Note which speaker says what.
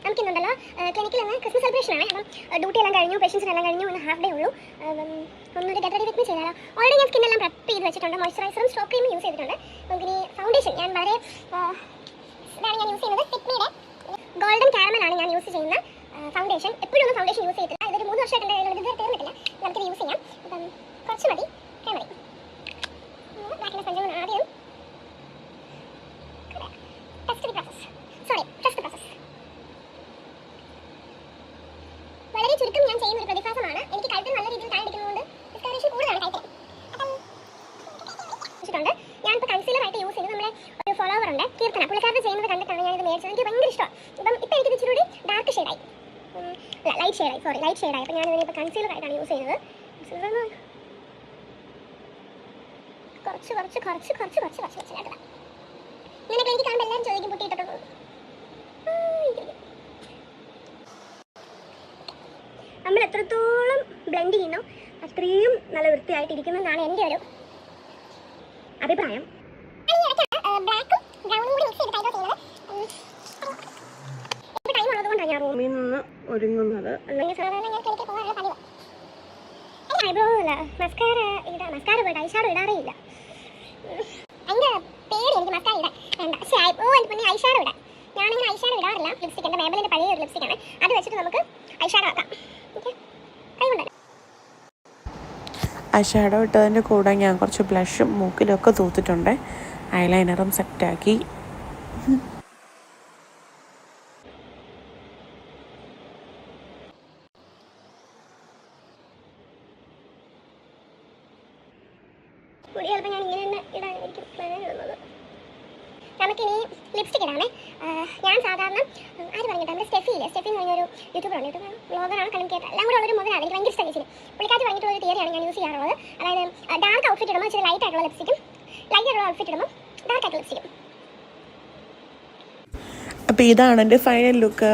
Speaker 1: നമുക്കിന്നുണ്ടല്ലോ ക്ലിനിക്കിൽ നിന്ന് Christmas celebration ആണ്. അപ്പം ഡ്യൂട്ടി എല്ലാം കഴിഞ്ഞു, പേഷ്യൻസിനെല്ലാം കഴിഞ്ഞു, ഒന്ന് ഹാഫ് ഡേ ഉള്ളൂ. ഒന്നൊരു ഗെറ്റ് റെഡി വിത്ത് മീ ചെയ്താലോ. ഓൾറെഡി ഞാൻ സ്കിന്നെല്ലാം പ്രപ്പ് ചെയ്ത് വെച്ചിട്ടുണ്ട്. മോയ്സ്ചറൈസറും സ്റ്റോപ്പ് ക്രീമും യൂസ് ചെയ്തിട്ടുണ്ട്. നമുക്കിനി ഫൗണ്ടേഷൻ ഞാൻ വളരെ ഇതാണ് ഞാൻ യൂസ് ചെയ്യുന്നത്. ടിക്മിയുടെ ഗോൾഡൻ കാരമൽ ആണ് ഞാൻ യൂസ് ചെയ്യുന്ന ഫൗണ്ടേഷൻ. എപ്പോഴും ഒന്നും ഫൗണ്ടേഷൻ യൂസ് ചെയ്തിട്ടില്ല. ഇതൊരു 3 വർഷമായിട്ട് എൻ്റെ ഇതുവരെ തീർന്നിട്ടില്ല. നമുക്കിത് യൂസ് ചെയ്യാം. അപ്പം കുറച്ച് മതി, മതി. ബാക്കിയുള്ള സഞ്ചയം ആദ്യം ടെസ്റ്റ് പ്രോസസ്. വളരെ ചുരുക്കം ഞാൻ ചെയ്യുന്ന ഒരു പ്രതിഭാസമാണ്. എനിക്ക് കഴുത്തിൽ നല്ല രീതിയിൽ താഴെടുക്കുന്നതുകൊണ്ട് ഡിസ്കറേഷൻ കൂടുതലാണ് കഴുത്തിൽ. ഞാനിപ്പോൾ കൺസീലറായിട്ട് യൂസ് ചെയ്ത് നമ്മുടെ ഒരു ഫോളോവർ ഉണ്ട്, കീർത്തന. പുള്ളിക്കാരത്തെ ചെയ്യുന്നത് കണ്ടിട്ടാണ് ഞാനിത് മേടിച്ചത്. എനിക്ക് ഭയങ്കര ഇഷ്ടമാണ്. ഇപ്പം ഇപ്പോൾ എനിക്കിത് ഇച്ചിരി കൂടി ഡാർക്ക് ഷെയ്ഡായി, ലൈറ്റ് ഷെയ്ഡായി. അപ്പോൾ ഞാനിതിനെ ഇപ്പോൾ കൺസീലറായിട്ടാണ് യൂസ് ചെയ്യുന്നത്. കുറച്ച് ഇങ്ങനെയൊക്കെ എനിക്ക് കാണുമ്പോൾ എല്ലാവരും ചോദിക്കും പൊട്ടിയിട്ടോട്ടോ. നമ്മൾ എത്രത്തോളം ബ്ലെൻഡ് ചെയ്യുന്നു അത്രയും നല്ല വൃത്തിയായിട്ടിരിക്കുമെന്നാണ് എൻ്റെ ഒരു അഭിപ്രായം. ടൈം ഉള്ളതുകൊണ്ടാണ് ഞാൻ റൂമിൽ നിന്ന് ഒരുങ്ങുന്നത്. ഐബ്രോ അല്ല, മസ്കാര പോയിട്ട് ഐഷാഡോ ഇടാറേ ഇല്ല. ഭയങ്കര പേടി എനിക്ക് മസ്കാര ഇടാൻ. പക്ഷേ ഐഷാഡോ ഇടാം. ഞാനിങ്ങനെ ഐഷാഡോ ഇടാറില്ല. ലിപ്സ്റ്റിക് എൻ്റെ മേബലിൻ്റെ പഴയ ഒരു ലിപ്സ്റ്റിക്കാണ്. അത് വെച്ചിട്ട് നമുക്ക് ഐഷാഡോ ആക്കാം. ഓക്കെ, കൈകൊണ്ടല്ലേ.
Speaker 2: ഐഷാഡോ ഇട്ടതിൻ്റെ കൂടെ ഞാൻ കുറച്ച് ബ്ലഷും മൂക്കിലൊക്കെ തൂത്തിട്ടുണ്ട്. ഐലൈനറും സെറ്റാക്കി.
Speaker 1: മുടി ചിലപ്പോൾ ഞാൻ ഇങ്ങനെ തന്നെ ഇടാനായിരിക്കും പ്ലാൻ ഇടുന്നത്. നമുക്കിനി ലിപ്സ്റ്റിക് ഇടാമേ. ഞാൻ സാധാരണ ആര് പറഞ്ഞിട്ട് നമ്മുടെ സ്റ്റെഫി എന്ന് പറഞ്ഞൊരു യൂട്യൂബറുണ്ട്, ബ്ലോഗറാണ്, കമ്മ്യൂണിക്കേറ്റർ എല്ലാം കൂടെ ഉള്ളൊരു മുതലാണ്. എനിക്ക് ഭയങ്കര ഇഷ്ടം. പുള്ളിക്കാറ്റ് പറഞ്ഞിട്ടുള്ള ഒരു തിയറിയാണ് ഞാൻ യൂസ് ചെയ്യാറുള്ളത്. അതായത് ഡാർക്ക് ഔട്ട്ഫിറ്റ് ഇടുമ്പോൾ ഇച്ചിരി ലൈറ്റ് ആയിട്ടുള്ള ലിപ്സ്റ്റിക്കും, ലൈറ്റ് ആയിട്ടുള്ള ഔട്ട്ഫിറ്റ് ഇടുമ്പോൾ ഡാർക്ക് ആയിട്ടുള്ള ലിപ്സ്റ്റിക്കും.
Speaker 2: അപ്പോൾ ഇതാണ് എൻ്റെ ഫൈനൽ ലുക്ക്.